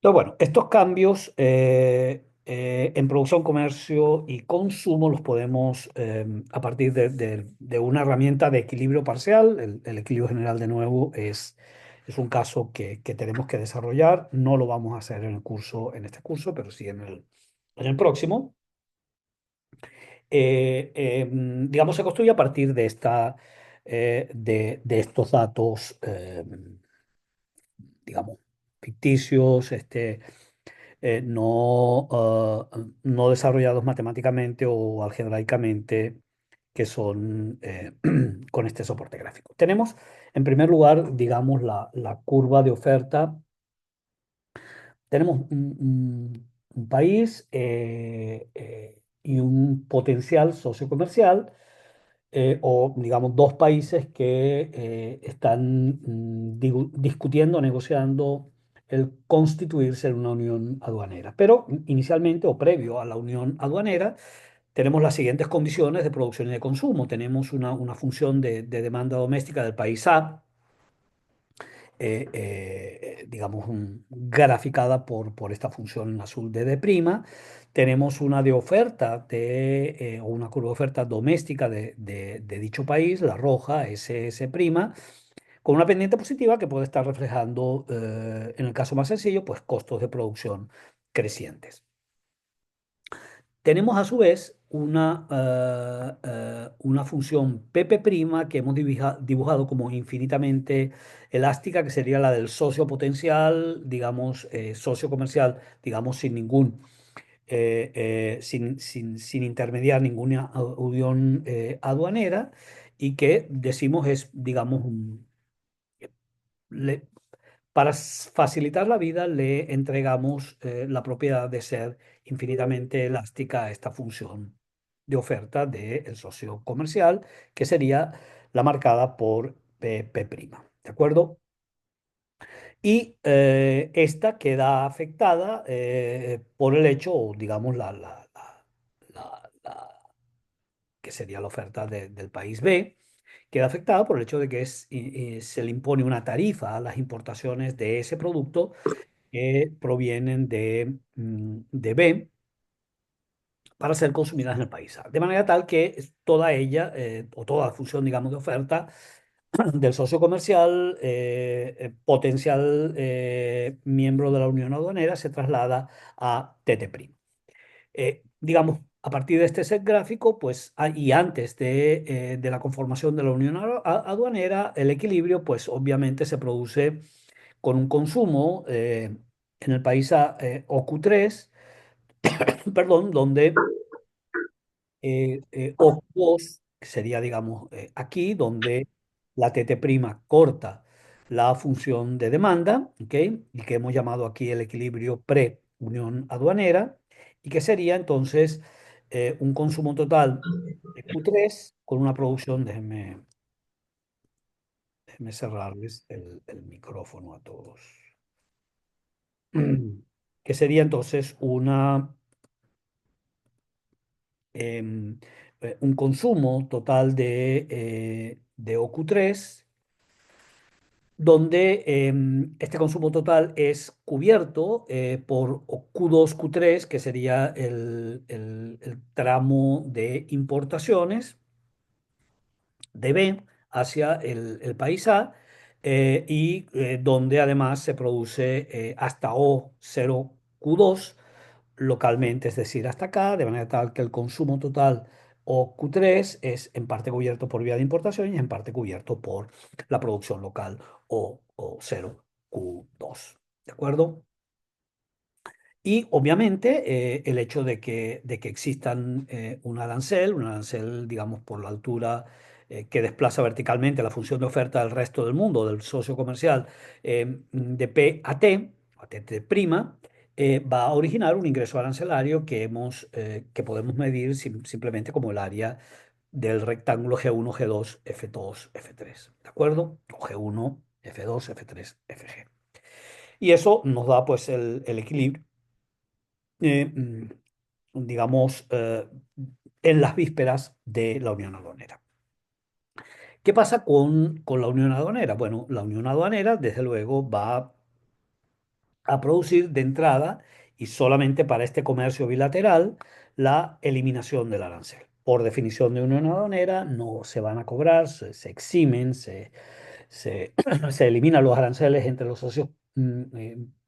Entonces, bueno, estos cambios en producción, comercio y consumo los podemos, a partir de una herramienta de equilibrio parcial. El equilibrio general, de nuevo, es un caso que tenemos que desarrollar. No lo vamos a hacer en el curso, en este curso, pero sí en el próximo. Digamos, se construye a partir de estos datos, digamos, ficticios, no desarrollados matemáticamente o algebraicamente, que son con este soporte gráfico. Tenemos, en primer lugar, digamos, la curva de oferta. Tenemos un país y un potencial sociocomercial, o digamos dos países que están discutiendo, negociando el constituirse en una unión aduanera. Pero inicialmente o previo a la unión aduanera, tenemos las siguientes condiciones de producción y de consumo. Tenemos una función de demanda doméstica del país A, digamos, graficada por esta función en azul de D'. Tenemos una de oferta o una curva de oferta doméstica de dicho país, la roja, SS', con una pendiente positiva que puede estar reflejando, en el caso más sencillo, pues costos de producción crecientes. Tenemos a su vez una función PP' que hemos dibujado como infinitamente elástica, que sería la del socio potencial, digamos, socio comercial, digamos, sin intermediar ninguna unión aduanera, y que decimos es, digamos, le- para facilitar la vida, le entregamos la propiedad de ser infinitamente elástica a esta función de oferta del socio comercial, que sería la marcada por P'. ¿De acuerdo? Y esta queda afectada por el hecho, o digamos, que sería la oferta del país B, queda afectada por el hecho de que se le impone una tarifa a las importaciones de ese producto que provienen de B, para ser consumidas en el país A. De manera tal que toda ella, o toda la función, digamos, de oferta del socio comercial, potencial miembro de la Unión Aduanera, se traslada a TT'. Digamos, a partir de este set gráfico, pues, y antes de la conformación de la Unión Aduanera, el equilibrio, pues, obviamente se produce con un consumo en el país A, OQ3, perdón, donde OQ2, que sería, digamos, aquí, donde la TT' corta la función de demanda, ¿ok? Y que hemos llamado aquí el equilibrio pre-unión aduanera, y que sería entonces un consumo total de Q3 con una producción, déjenme cerrarles el micrófono a todos, que sería entonces un consumo total de OQ3, donde este consumo total es cubierto por Q2, Q3, que sería el tramo de importaciones de B hacia el país A, y donde además se produce hasta O0Q2 localmente, es decir, hasta acá, de manera tal que el consumo total, o Q3, es en parte cubierto por vía de importación y en parte cubierto por la producción local, o 0Q2. ¿De acuerdo? Y obviamente el hecho de que existan un arancel, digamos, por la altura que desplaza verticalmente la función de oferta del resto del mundo, del socio comercial, de P a T, a T', va a originar un ingreso arancelario que podemos medir simplemente como el área del rectángulo G1, G2, F2, F3. ¿De acuerdo? O G1, F2, F3, Fg. Y eso nos da pues el equilibrio, eh, mm, digamos, en las vísperas de la Unión Aduanera. ¿Qué pasa con la Unión Aduanera? Bueno, la Unión Aduanera, desde luego, va a producir de entrada y solamente para este comercio bilateral la eliminación del arancel. Por definición de unión aduanera, no se van a cobrar, se eximen, se, se eliminan los aranceles entre los socios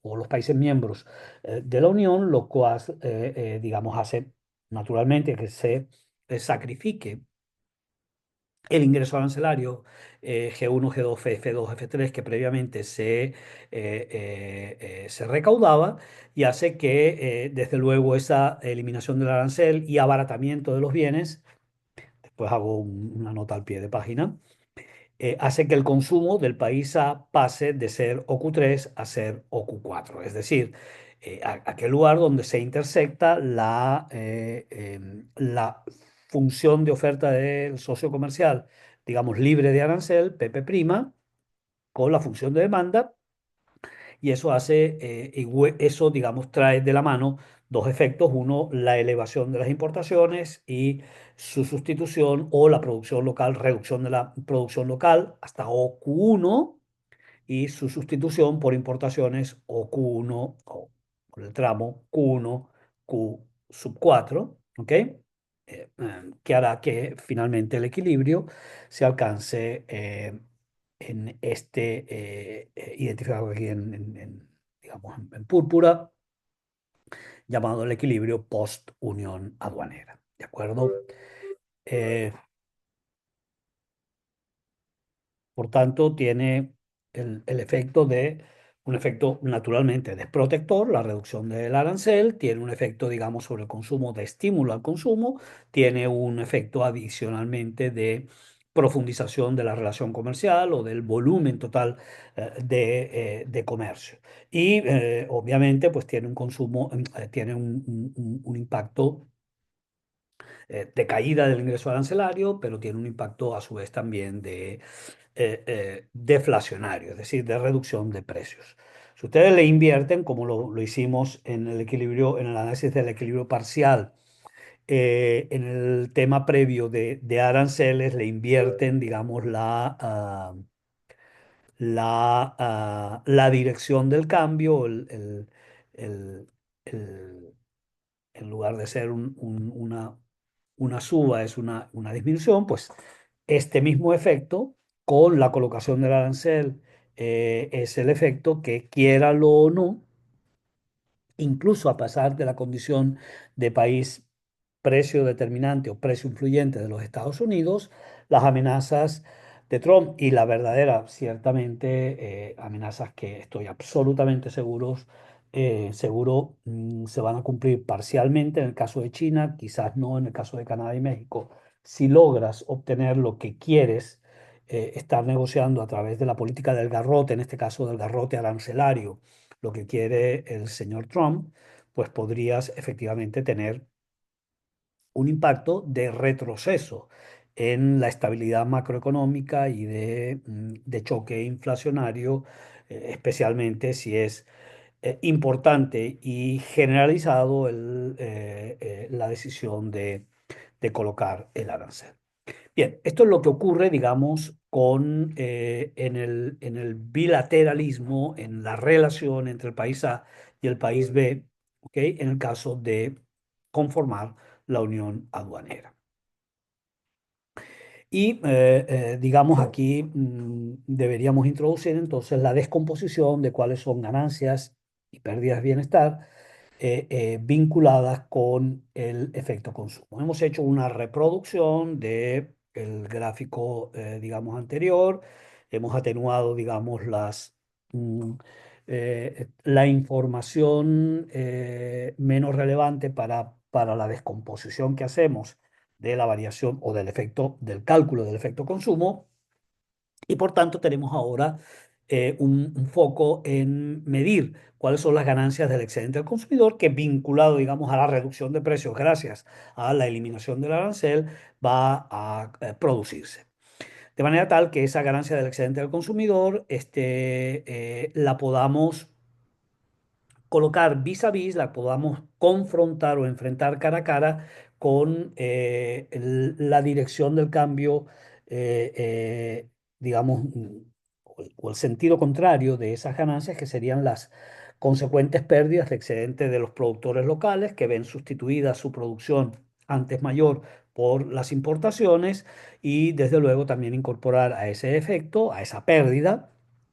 o los países miembros de la Unión, lo cual, digamos, hace naturalmente que se sacrifique el ingreso arancelario G1, G2, F2, F3 que previamente se recaudaba y hace que, desde luego, esa eliminación del arancel y abaratamiento de los bienes, después hago una nota al pie de página, hace que el consumo del país A pase de ser OQ3 a ser OQ4, es decir, aquel lugar donde se intersecta la función de oferta del socio comercial, digamos, libre de arancel, PP', con la función de demanda, y eso hace, eso, digamos, trae de la mano dos efectos. Uno, la elevación de las importaciones y su sustitución o la producción local, reducción de la producción local hasta OQ1 y su sustitución por importaciones OQ1 o por el tramo Q1, Q sub 4, ¿ok? Que hará que finalmente el equilibrio se alcance en identificado aquí digamos, en púrpura, llamado el equilibrio post-unión aduanera. ¿De acuerdo? Eh, Por tanto, tiene el efecto de, un efecto naturalmente desprotector, la reducción del arancel, tiene un efecto, digamos, sobre el consumo, de estímulo al consumo, tiene un efecto adicionalmente de profundización de la relación comercial o del volumen total de comercio. Y obviamente, pues tiene un consumo, tiene un impacto de caída del ingreso arancelario, pero tiene un impacto a su vez también de deflacionario, es decir, de reducción de precios. Si ustedes le invierten, como lo hicimos en el equilibrio, en el análisis del equilibrio parcial, en el tema previo de aranceles, le invierten, digamos, la dirección del cambio, el- el- en lugar de ser una suba, es una disminución, pues este mismo efecto con la colocación del arancel es el efecto que, quiéralo o no, incluso a pesar de la condición de país precio determinante o precio influyente de los Estados Unidos, las amenazas de Trump y la verdadera, ciertamente, amenazas que estoy absolutamente seguro se van a cumplir parcialmente en el caso de China, quizás no en el caso de Canadá y México. Si logras obtener lo que quieres, estar negociando a través de la política del garrote, en este caso del garrote arancelario, lo que quiere el señor Trump, pues podrías efectivamente tener un impacto de retroceso en la estabilidad macroeconómica y de choque inflacionario, especialmente si es importante y generalizado la decisión de colocar el arancel. Bien, esto es lo que ocurre, digamos, en el bilateralismo, en la relación entre el país A y el país B, ¿ok? En el caso de conformar la unión aduanera. Y, digamos, aquí deberíamos introducir entonces la descomposición de cuáles son ganancias y pérdidas de bienestar vinculadas con el efecto consumo. Hemos hecho una reproducción del gráfico, digamos, anterior. Hemos atenuado, digamos, mm, la información menos relevante para la descomposición que hacemos de la variación o del efecto, del cálculo del efecto consumo, y por tanto tenemos ahora un foco en medir cuáles son las ganancias del excedente del consumidor, que, vinculado, digamos, a la reducción de precios gracias a la eliminación del arancel, va a producirse. De manera tal que esa ganancia del excedente del consumidor la podamos colocar vis a vis, la podamos confrontar o enfrentar cara a cara con la dirección del cambio, eh, digamos, o el sentido contrario de esas ganancias, que serían las consecuentes pérdidas de excedente de los productores locales que ven sustituida su producción antes mayor por las importaciones y desde luego también incorporar a ese efecto, a esa pérdida,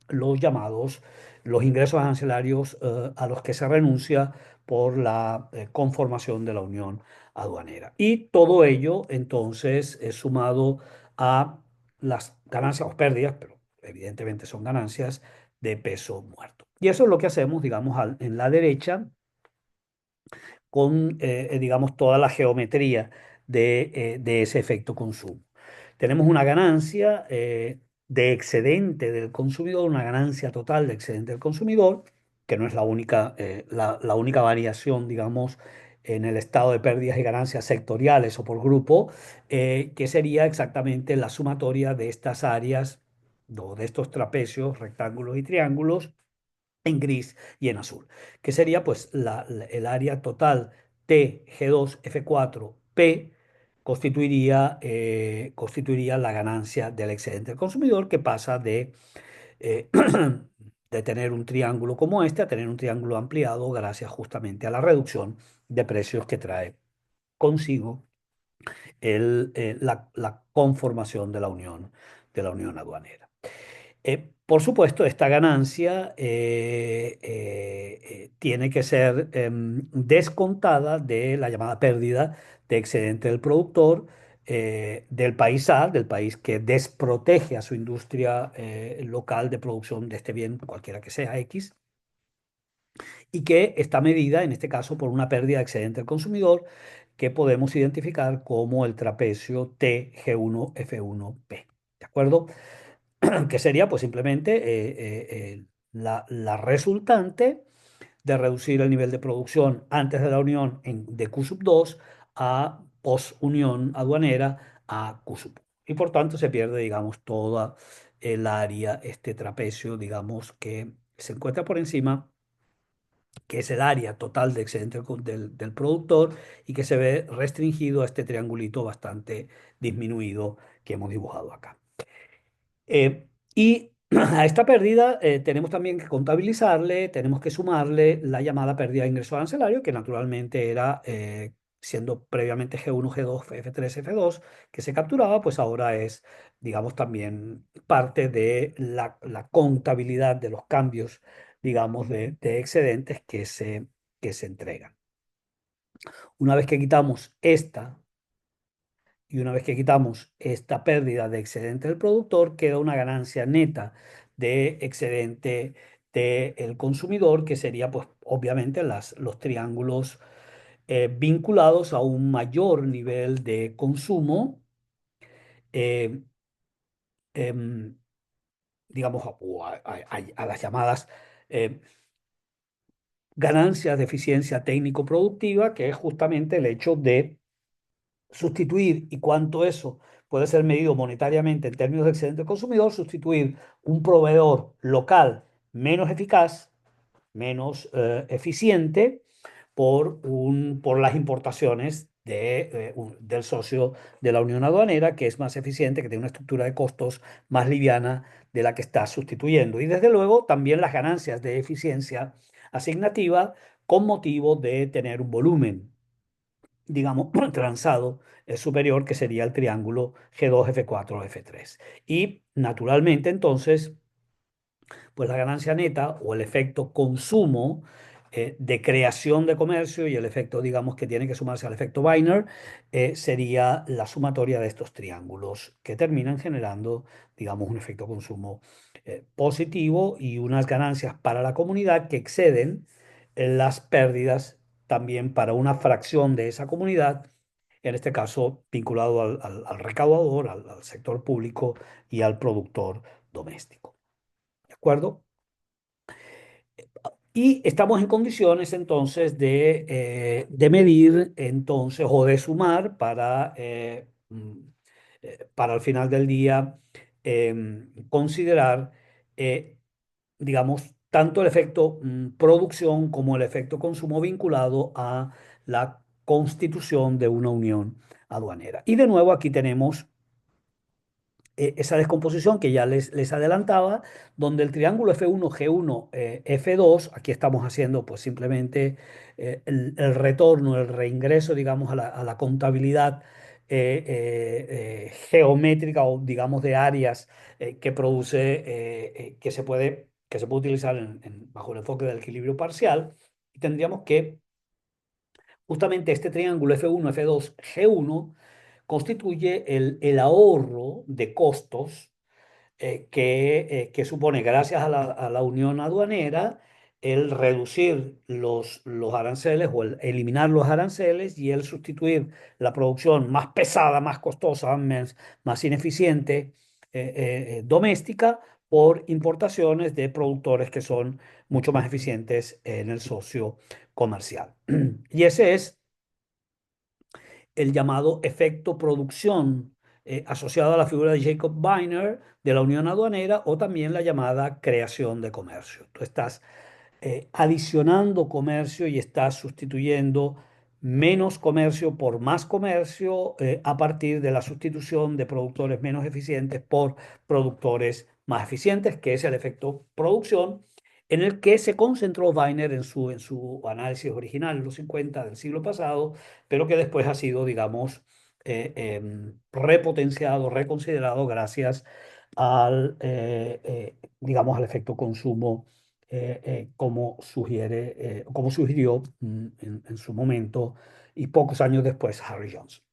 los llamados, los ingresos arancelarios a los que se renuncia por la conformación de la Unión Aduanera. Y todo ello entonces es sumado a las ganancias o pérdidas, pero evidentemente son ganancias de peso muerto. Y eso es lo que hacemos, digamos, en la derecha con, digamos, toda la geometría de ese efecto consumo. Tenemos una ganancia de excedente del consumidor, una ganancia total de excedente del consumidor, que no es la única, la única variación, digamos, en el estado de pérdidas y ganancias sectoriales o por grupo, que sería exactamente la sumatoria de estas áreas, o de estos trapecios, rectángulos y triángulos, en gris y en azul, que sería pues el área total T, G2, F4, P, constituiría la ganancia del excedente del consumidor, que pasa eh, de tener un triángulo como este a tener un triángulo ampliado gracias justamente a la reducción de precios que trae consigo la conformación de la unión aduanera. Por supuesto, esta ganancia tiene que ser descontada de la llamada pérdida de excedente del productor del país A, del país que desprotege a su industria local de producción de este bien, cualquiera que sea X, y que está medida, en este caso, por una pérdida de excedente del consumidor que podemos identificar como el trapecio TG1F1P. ¿De acuerdo? Que sería pues simplemente la resultante de reducir el nivel de producción antes de la unión de q dos a post-unión aduanera a q uno. Y por tanto se pierde, digamos, toda el área, este trapecio, digamos, que se encuentra por encima, que es el área total de excedente del productor y que se ve restringido a este triangulito bastante disminuido que hemos dibujado acá. Y a esta pérdida tenemos también que contabilizarle, tenemos que sumarle la llamada pérdida de ingreso arancelario, que naturalmente era, siendo previamente G1, G2, F3, F2, que se capturaba, pues ahora es, digamos, también parte de la contabilidad de los cambios, digamos, de excedentes que se entregan. Una vez que quitamos esta y una vez que quitamos esta pérdida de excedente del productor, queda una ganancia neta de excedente del consumidor, que sería, pues, obviamente, los triángulos vinculados a un mayor nivel de consumo, eh, em, digamos, a las llamadas eh, ganancias de eficiencia técnico-productiva, que es justamente el hecho de sustituir, y cuánto eso puede ser medido monetariamente en términos de excedente del consumidor, sustituir un proveedor local menos eficaz, menos eficiente, por las importaciones del socio de la Unión Aduanera, que es más eficiente, que tiene una estructura de costos más liviana de la que está sustituyendo. Y desde luego también las ganancias de eficiencia asignativa con motivo de tener un volumen, digamos, transado superior, que sería el triángulo G2, F4, F3. Y naturalmente entonces, pues la ganancia neta o el efecto consumo de creación de comercio y el efecto, digamos, que tiene que sumarse al efecto Weiner, sería la sumatoria de estos triángulos que terminan generando, digamos, un efecto consumo positivo y unas ganancias para la comunidad que exceden las pérdidas también para una fracción de esa comunidad, en este caso vinculado al recaudador, al sector público y al productor doméstico. ¿De acuerdo? Y estamos en condiciones entonces de medir entonces o de sumar para al final del día considerar, digamos, tanto el efecto producción como el efecto consumo vinculado a la constitución de una unión aduanera. Y de nuevo aquí tenemos esa descomposición que ya les adelantaba, donde el triángulo F1, G1, F2, aquí estamos haciendo pues simplemente el retorno, el reingreso, digamos, a la contabilidad geométrica o digamos de áreas que produce, que se puede utilizar bajo el enfoque del equilibrio parcial. Y tendríamos que justamente este triángulo F1, F2, G1 constituye el ahorro de costos que supone, gracias a la unión aduanera, el reducir los aranceles o el eliminar los aranceles y el sustituir la producción más pesada, más costosa, más ineficiente doméstica por importaciones de productores que son mucho más eficientes en el socio comercial. Y ese es el llamado efecto producción, asociado a la figura de Jacob Weiner de la Unión Aduanera, o también la llamada creación de comercio. Tú estás adicionando comercio y estás sustituyendo menos comercio por más comercio a partir de la sustitución de productores menos eficientes por productores más eficientes, que es el efecto producción, en el que se concentró Weiner en su análisis original en los 50 del siglo pasado, pero que después ha sido, digamos, repotenciado, reconsiderado gracias digamos, al efecto consumo, como sugirió en su momento y pocos años después Harry Johnson.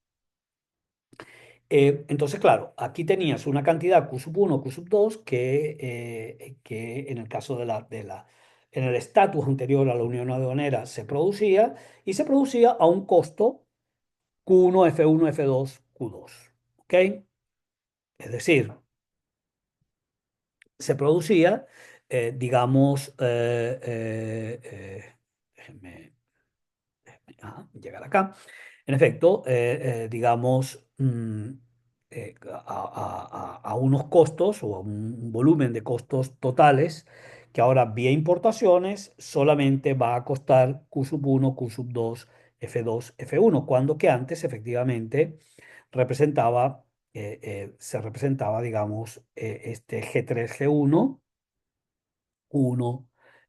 Entonces, claro, aquí tenías una cantidad Q sub 1, Q sub 2, que en el caso en el estatus anterior a la unión aduanera se producía, y se producía a un costo Q1, F1, F2, Q2. ¿Ok? Es decir, se producía, digamos, déjenme llegar acá. En efecto, digamos, a unos costos o a un volumen de costos totales que ahora vía importaciones solamente va a costar Q sub 1, Q sub 2, F2, F1, cuando que antes efectivamente representaba, se representaba, digamos, este G3, G1, Q1,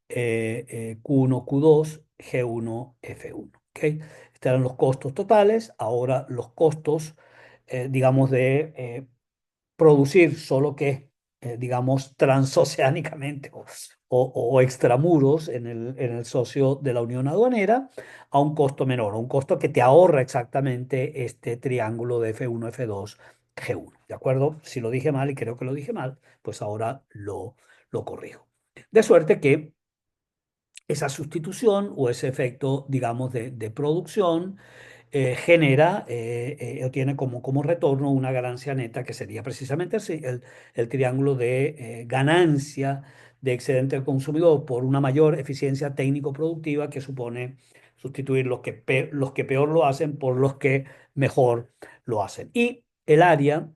Q1, Q2, G1, F1. ¿Ok? Estos eran los costos totales. Ahora los costos, digamos, de producir, solo que, digamos, transoceánicamente o extramuros en el socio de la Unión Aduanera, a un costo menor, a un costo que te ahorra exactamente este triángulo de F1, F2, G1. ¿De acuerdo? Si lo dije mal, y creo que lo dije mal, pues ahora lo corrijo. De suerte que esa sustitución o ese efecto, digamos, de producción genera o tiene como retorno una ganancia neta que sería precisamente así, el triángulo de ganancia de excedente del consumidor por una mayor eficiencia técnico-productiva, que supone sustituir los que peor lo hacen por los que mejor lo hacen. Y el área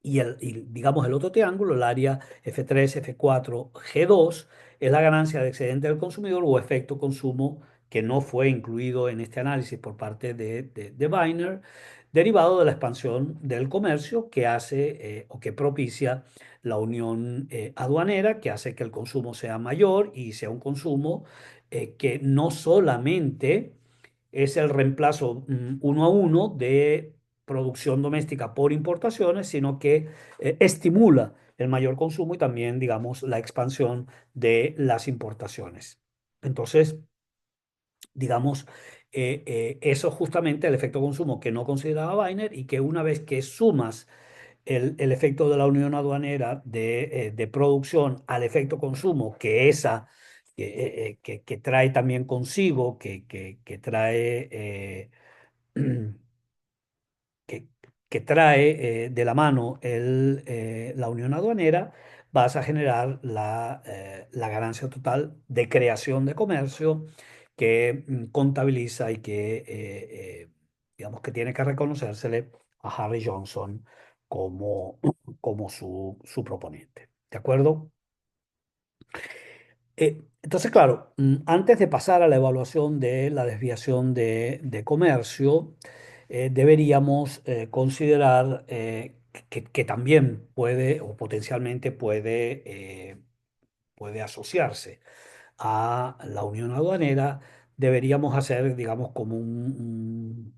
digamos el otro triángulo, el área F3, F4, G2, es la ganancia de excedente del consumidor o efecto consumo, que no fue incluido en este análisis por parte de Weiner, derivado de la expansión del comercio que hace o que propicia la unión aduanera, que hace que el consumo sea mayor y sea un consumo que no solamente es el reemplazo uno a uno de producción doméstica por importaciones, sino que estimula el mayor consumo y también, digamos, la expansión de las importaciones. Entonces, digamos, eso es justamente el efecto consumo que no consideraba Weiner, y que una vez que sumas el efecto de la unión aduanera de producción al efecto consumo, que trae también consigo, que trae que, que trae de la mano la unión aduanera, vas a generar la ganancia total de creación de comercio que contabiliza y digamos, que tiene que reconocérsele a Harry Johnson como, como su proponente. ¿De acuerdo? Entonces, claro, antes de pasar a la evaluación de la desviación de comercio, deberíamos considerar que también puede o potencialmente puede asociarse a la unión aduanera, deberíamos hacer, digamos, como un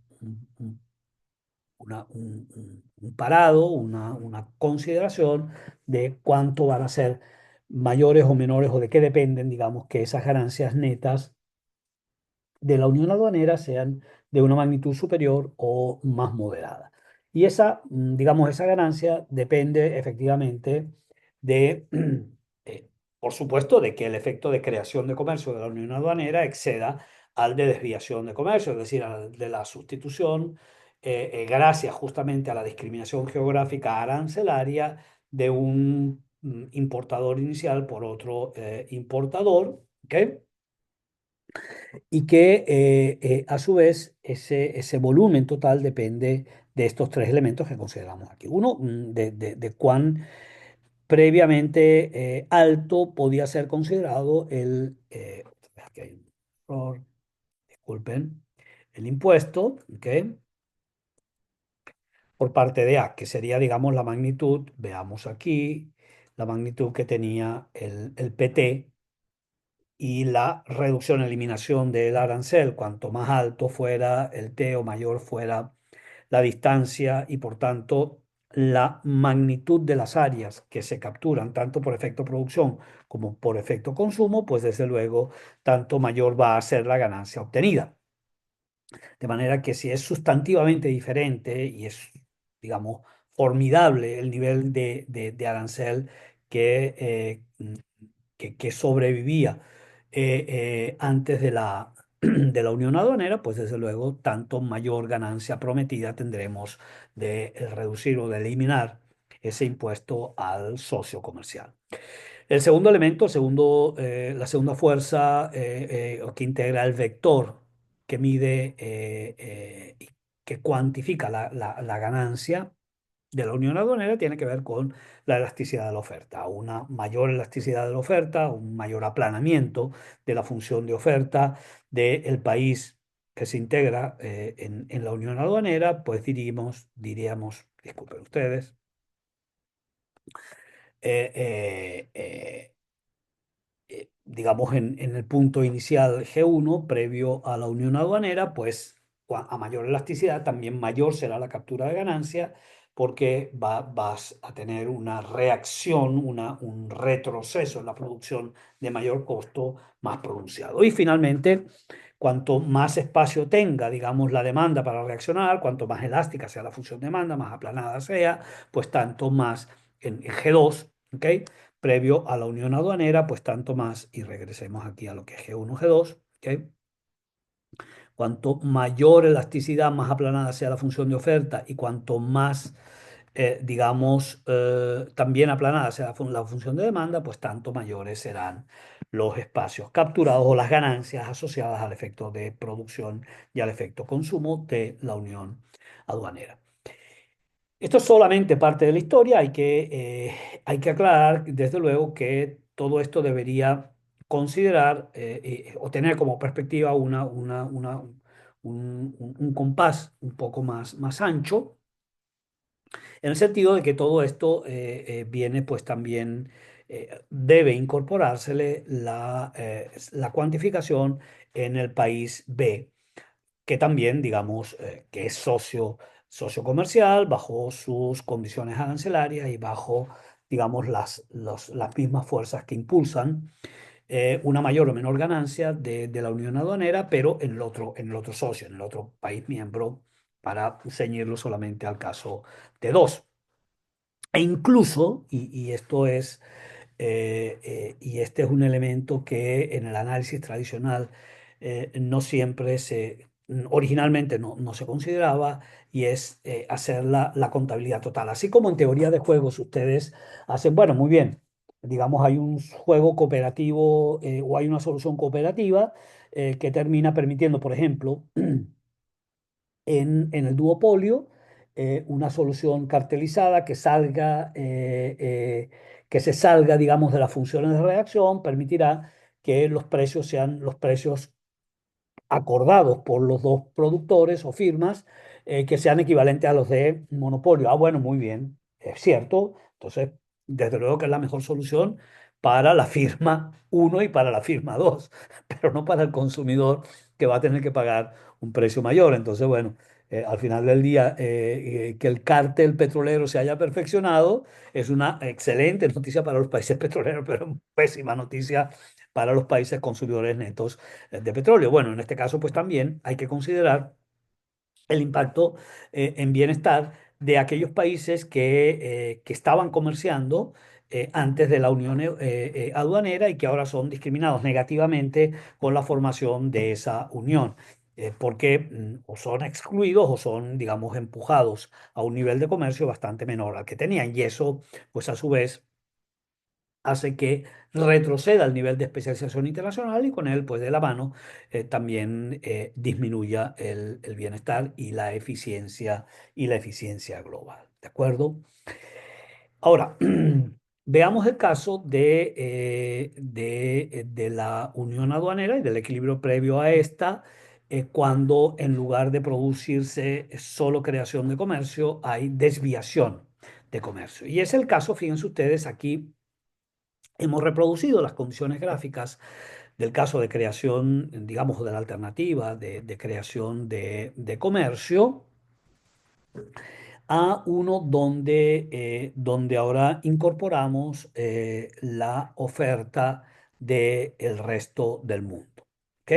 parado, una consideración de cuánto van a ser mayores o menores o de qué dependen, digamos, que esas ganancias netas de la unión aduanera sean de una magnitud superior o más moderada. Y esa, digamos, esa ganancia depende efectivamente de, eh, por supuesto, de que el efecto de creación de comercio de la unión aduanera exceda al de desviación de comercio, es decir, al de la sustitución, gracias justamente a la discriminación geográfica arancelaria de un importador inicial por otro importador, ¿ok? Y que a su vez ese volumen total depende de estos tres elementos que consideramos aquí. Uno, de cuán previamente alto podía ser considerado aquí hay un error, disculpen, el impuesto, ¿ok? Por parte de A, que sería, digamos, la magnitud, veamos aquí, la magnitud que tenía el PT y la reducción, eliminación del arancel, cuanto más alto fuera el T o mayor fuera la distancia y por tanto la magnitud de las áreas que se capturan, tanto por efecto producción como por efecto consumo, pues desde luego tanto mayor va a ser la ganancia obtenida. De manera que si es sustantivamente diferente y es, digamos, formidable el nivel de arancel que sobrevivía antes de de la unión aduanera, pues desde luego tanto mayor ganancia prometida tendremos de reducir o de eliminar ese impuesto al socio comercial. El segundo elemento, la segunda fuerza que integra el vector que mide y que cuantifica la ganancia de la unión aduanera tiene que ver con la elasticidad de la oferta. Una mayor elasticidad de la oferta, un mayor aplanamiento de la función de oferta del país que se integra en la unión aduanera, pues diríamos, disculpen ustedes, eh, eh, eh, digamos, en el punto inicial G1, previo a la unión aduanera, pues a mayor elasticidad, también mayor será la captura de ganancia, porque vas a tener una reacción, un retroceso en la producción de mayor costo más pronunciado. Y finalmente, cuanto más espacio tenga, digamos, la demanda para reaccionar, cuanto más elástica sea la función de demanda, más aplanada sea, pues tanto más en G2, ¿ok? Previo a la unión aduanera, pues tanto más, y regresemos aquí a lo que es G1, G2, ¿ok? Cuanto mayor elasticidad, más aplanada sea la función de oferta y cuanto más, digamos, también aplanada sea la función de demanda, pues tanto mayores serán los espacios capturados o las ganancias asociadas al efecto de producción y al efecto consumo de la unión aduanera. Esto es solamente parte de la historia. Hay que aclarar, desde luego, que todo esto debería considerar o tener como perspectiva un compás un poco más ancho, en el sentido de que todo esto viene, pues también debe incorporársele la cuantificación en el país B que también, digamos, que es socio comercial bajo sus condiciones arancelarias y bajo, digamos, las mismas fuerzas que impulsan una mayor o menor ganancia de la unión aduanera, pero en el otro socio, en el otro país miembro, para ceñirlo solamente al caso de dos. E incluso, y esto es y este es un elemento que en el análisis tradicional no siempre originalmente no se consideraba, y es hacer la contabilidad total. Así como en teoría de juegos ustedes hacen, bueno, muy bien, digamos, hay un juego cooperativo o hay una solución cooperativa que termina permitiendo, por ejemplo, en el duopolio, una solución cartelizada que se salga, digamos, de las funciones de reacción, permitirá que los precios sean los precios acordados por los dos productores o firmas que sean equivalentes a los de monopolio. Ah, bueno, muy bien. Es cierto, entonces, desde luego que es la mejor solución para la firma uno y para la firma 2, pero no para el consumidor que va a tener que pagar un precio mayor. Entonces, bueno, al final del día, que el cártel petrolero se haya perfeccionado es una excelente noticia para los países petroleros, pero pésima noticia para los países consumidores netos de petróleo. Bueno, en este caso, pues también hay que considerar el impacto en bienestar de aquellos países que estaban comerciando antes de la unión aduanera y que ahora son discriminados negativamente con la formación de esa unión. Porque o son excluidos o son, digamos, empujados a un nivel de comercio bastante menor al que tenían. Y eso, pues a su vez, hace que retroceda el nivel de especialización internacional y con él, pues de la mano, también disminuya el bienestar y la eficiencia global. ¿De acuerdo? Ahora, veamos el caso de la unión aduanera y del equilibrio previo a esta, cuando en lugar de producirse solo creación de comercio, hay desviación de comercio. Y es el caso, fíjense ustedes, aquí hemos reproducido las condiciones gráficas del caso de creación, digamos, de la alternativa de creación de comercio a uno donde ahora incorporamos la oferta del resto del mundo. ¿Ok?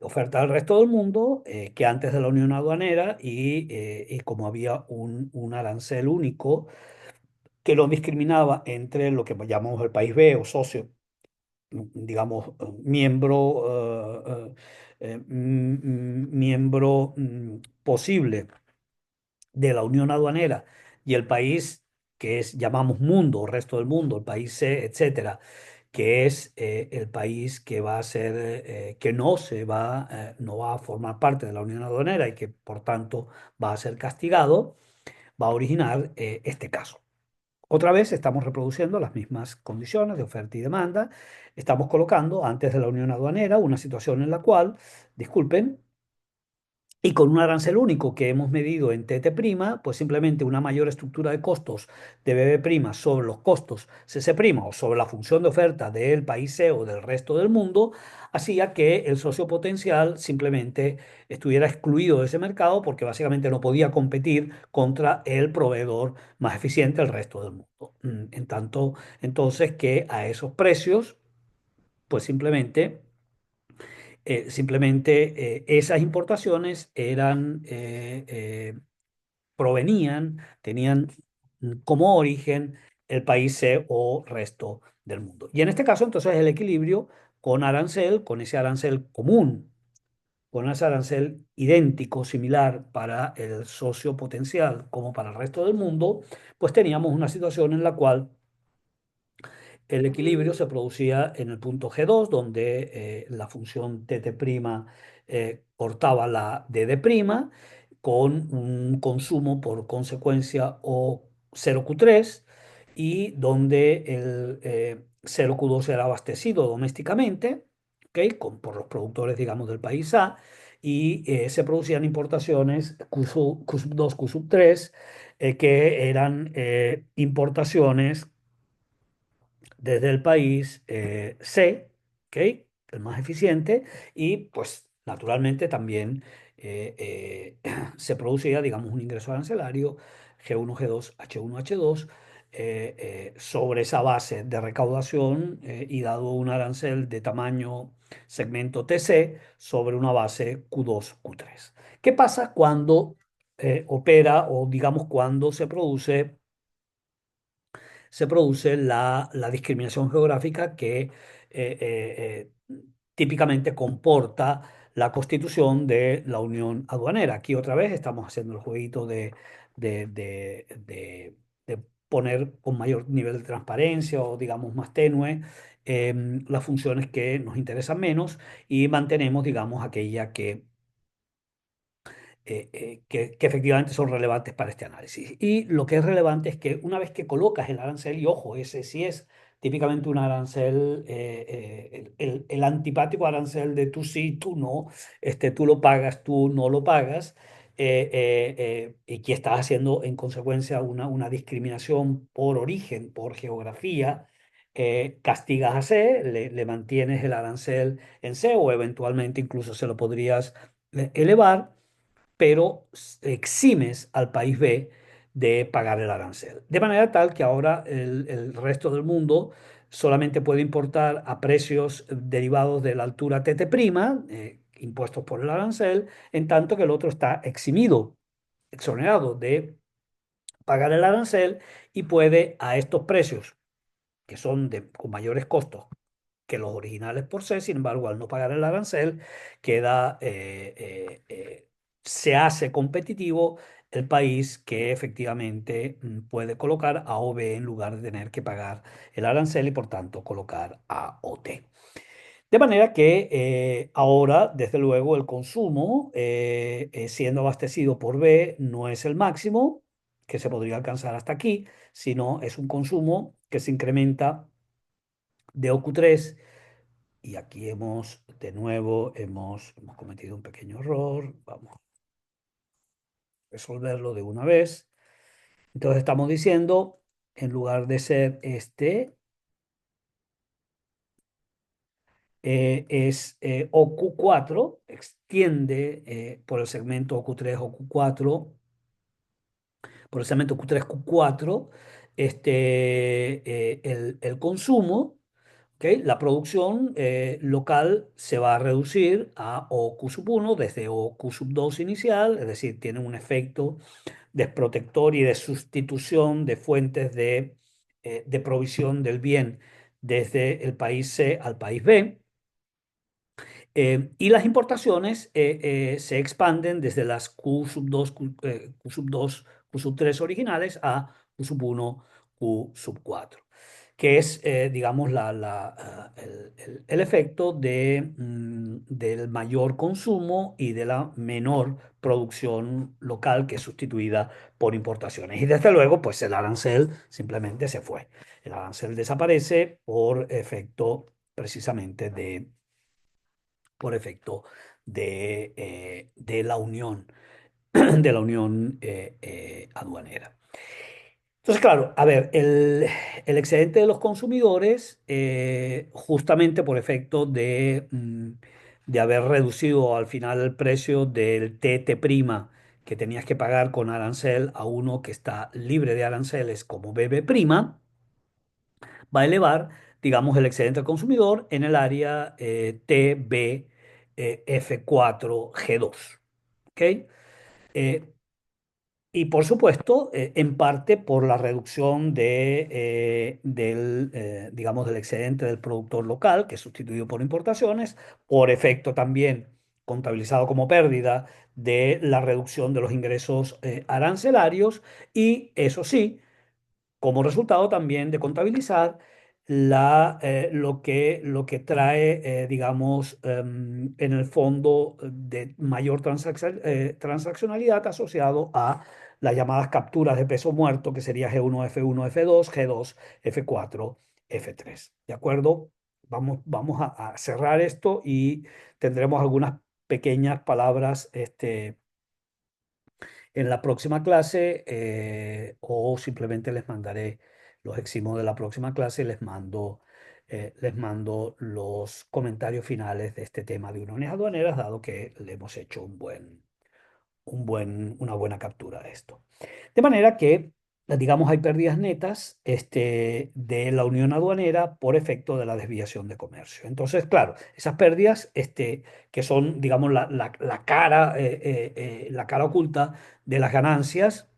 Oferta del resto del mundo, que antes de la Unión Aduanera y como había un arancel único que lo discriminaba entre lo que llamamos el país B o socio, digamos, miembro, miembro posible de la Unión Aduanera y el país que es, llamamos mundo, o resto del mundo, el país C, etcétera, que es el país que va a ser, que no va a formar parte de la Unión Aduanera y que por tanto va a ser castigado, va a originar este caso. Otra vez estamos reproduciendo las mismas condiciones de oferta y demanda. Estamos colocando antes de la unión aduanera una situación en la cual, disculpen, y con un arancel único que hemos medido en TT', pues simplemente una mayor estructura de costos de BB' sobre los costos CC' o sobre la función de oferta del país C o del resto del mundo, hacía que el socio potencial simplemente estuviera excluido de ese mercado porque básicamente no podía competir contra el proveedor más eficiente del resto del mundo. En tanto, entonces que a esos precios, pues simplemente esas importaciones provenían, tenían como origen el país C o resto del mundo. Y en este caso, entonces, el equilibrio con arancel, con ese arancel común, con ese arancel idéntico, similar para el socio potencial como para el resto del mundo, pues teníamos una situación en la cual el equilibrio se producía en el punto G2, donde la función TT' cortaba la DD' con un consumo por consecuencia O 0Q3 y donde el 0Q2 era abastecido domésticamente, ¿ok? Por los productores, digamos, del país A y se producían importaciones Q2, Q3, que eran importaciones desde el país C, ¿ok? El más eficiente, y pues naturalmente también se producía, digamos, un ingreso arancelario G1, G2, H1, H2 sobre esa base de recaudación y dado un arancel de tamaño segmento TC sobre una base Q2, Q3. ¿Qué pasa cuando opera o digamos cuando se produce la discriminación geográfica que típicamente comporta la constitución de la unión aduanera? Aquí otra vez estamos haciendo el jueguito de, de- de- de poner con mayor nivel de transparencia o digamos más tenue las funciones que nos interesan menos y mantenemos, digamos, aquella que efectivamente son relevantes para este análisis. Y lo que es relevante es que una vez que colocas el arancel, y ojo, ese sí es típicamente un arancel, el antipático arancel de tú sí, tú no, tú lo pagas, tú no lo pagas, y que estás haciendo en consecuencia una discriminación por origen, por geografía, castigas a C, le mantienes el arancel en C o eventualmente incluso se lo podrías elevar, pero eximes al país B de pagar el arancel. De manera tal que ahora el resto del mundo solamente puede importar a precios derivados de la altura TT', impuestos por el arancel, en tanto que el otro está eximido, exonerado de pagar el arancel y puede a estos precios, que son con mayores costos que los originales por C. Sin embargo, al no pagar el arancel, queda, se hace competitivo el país que efectivamente puede colocar A o B en lugar de tener que pagar el arancel y por tanto colocar A o T. De manera que ahora, desde luego, el consumo, siendo abastecido por B, no es el máximo que se podría alcanzar hasta aquí, sino es un consumo que se incrementa de OQ3. Y aquí de nuevo, hemos cometido un pequeño error. Vamos a resolverlo de una vez. Entonces estamos diciendo, en lugar de ser es OQ4, extiende por el segmento OQ3, OQ4, por el segmento Q3, Q4, el consumo. ¿Ok? La producción local se va a reducir a OQ1 desde OQ2 inicial, es decir, tiene un efecto desprotector y de sustitución de fuentes de provisión del bien desde el país C al país B. Y las importaciones se expanden desde las Q2, Q2, Q3 originales a Q1, Q4, que es, digamos, el efecto del mayor consumo y de la menor producción local que es sustituida por importaciones. Y desde luego, pues el arancel simplemente se fue. El arancel desaparece por efecto de la unión, de la unión aduanera. Entonces, claro, a ver, el excedente de los consumidores, justamente por efecto de haber reducido al final el precio del TT' que tenías que pagar con arancel a uno que está libre de aranceles como BB', va a elevar, digamos, el excedente al consumidor en el área TBF4G2. ¿Ok? Eh, y por supuesto, en parte por la reducción digamos, del excedente del productor local, que es sustituido por importaciones, por efecto también contabilizado como pérdida de la reducción de los ingresos arancelarios y, eso sí, como resultado también de contabilizar lo que trae, digamos, en el fondo de mayor transaccionalidad asociado a las llamadas capturas de peso muerto, que sería G1, F1, F2, G2, F4, F3. ¿De acuerdo? Vamos a cerrar esto y tendremos algunas pequeñas palabras en la próxima clase, o simplemente les mandaré, los eximo de la próxima clase y les mando los comentarios finales de este tema de uniones aduaneras, dado que le hemos hecho una buena captura de esto. De manera que, digamos, hay pérdidas netas de la unión aduanera por efecto de la desviación de comercio. Entonces, claro, esas pérdidas que son, digamos, la cara oculta de las ganancias,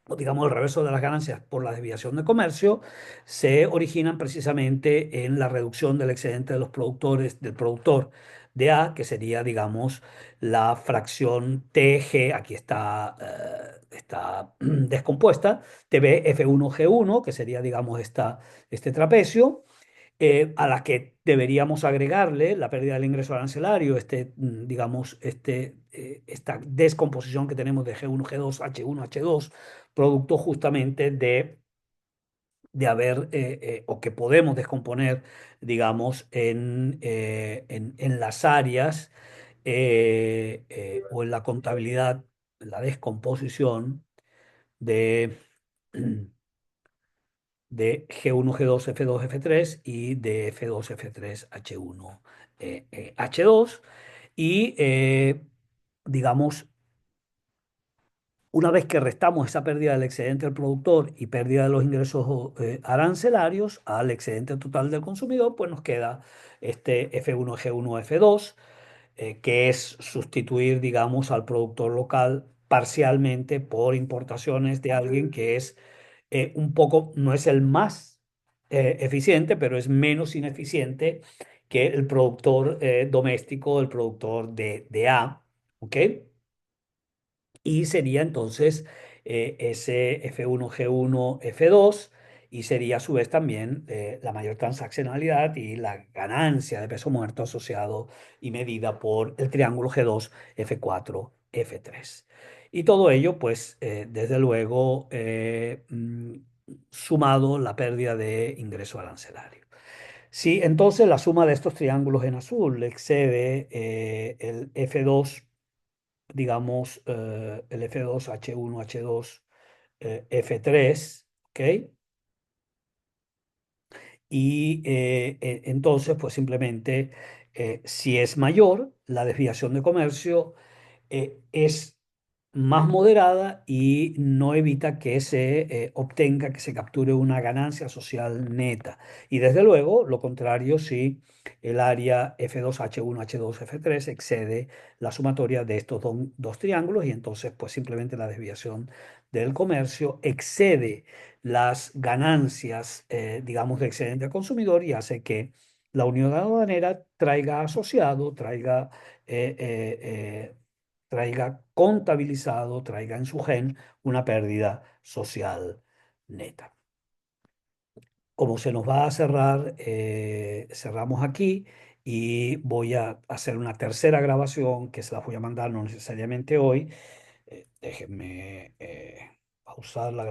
o digamos el reverso de las ganancias por la desviación de comercio, se originan precisamente en la reducción del excedente de los productores, del productor de A, que sería, digamos, la fracción TG, aquí está descompuesta, TBF1G1, que sería, digamos, este trapecio, a la que deberíamos agregarle la pérdida del ingreso arancelario, digamos, esta descomposición que tenemos de G1, G2, H1, H2, producto justamente de haber, o que podemos descomponer, digamos, en las áreas o en la contabilidad la descomposición de, de G1, G2, F2, F3 y de F2, F3, H1, H2. Y digamos, una vez que restamos esa pérdida del excedente del productor y pérdida de los ingresos arancelarios al excedente total del consumidor, pues nos queda este F1, G1, F2, que es sustituir, digamos, al productor local parcialmente por importaciones de alguien que es un poco, no es el más eficiente, pero es menos ineficiente que el productor doméstico, el productor de A, ¿ok? Y sería entonces ese F1, G1, F2, y sería a su vez también la mayor transaccionalidad y la ganancia de peso muerto asociado y medida por el triángulo G2, F4, F3. Y todo ello, pues, desde luego, sumado la pérdida de ingreso arancelario. Si entonces la suma de estos triángulos en azul excede el F2, digamos, el F2, H1, H2, F3, ¿ok? Y entonces, pues simplemente, si es mayor, la desviación de comercio es más moderada y no evita que se obtenga, que se capture una ganancia social neta. Y desde luego, lo contrario, si el área F2H1, H2, F3 excede la sumatoria de estos dos triángulos y entonces pues simplemente la desviación del comercio excede las ganancias, digamos, de excedente al consumidor y hace que la unión aduanera traiga asociado, traiga contabilizado, traiga en su gen una pérdida social neta. Como se nos va a cerrar, cerramos aquí y voy a hacer una tercera grabación que se la voy a mandar no necesariamente hoy. Déjenme pausar la grabación.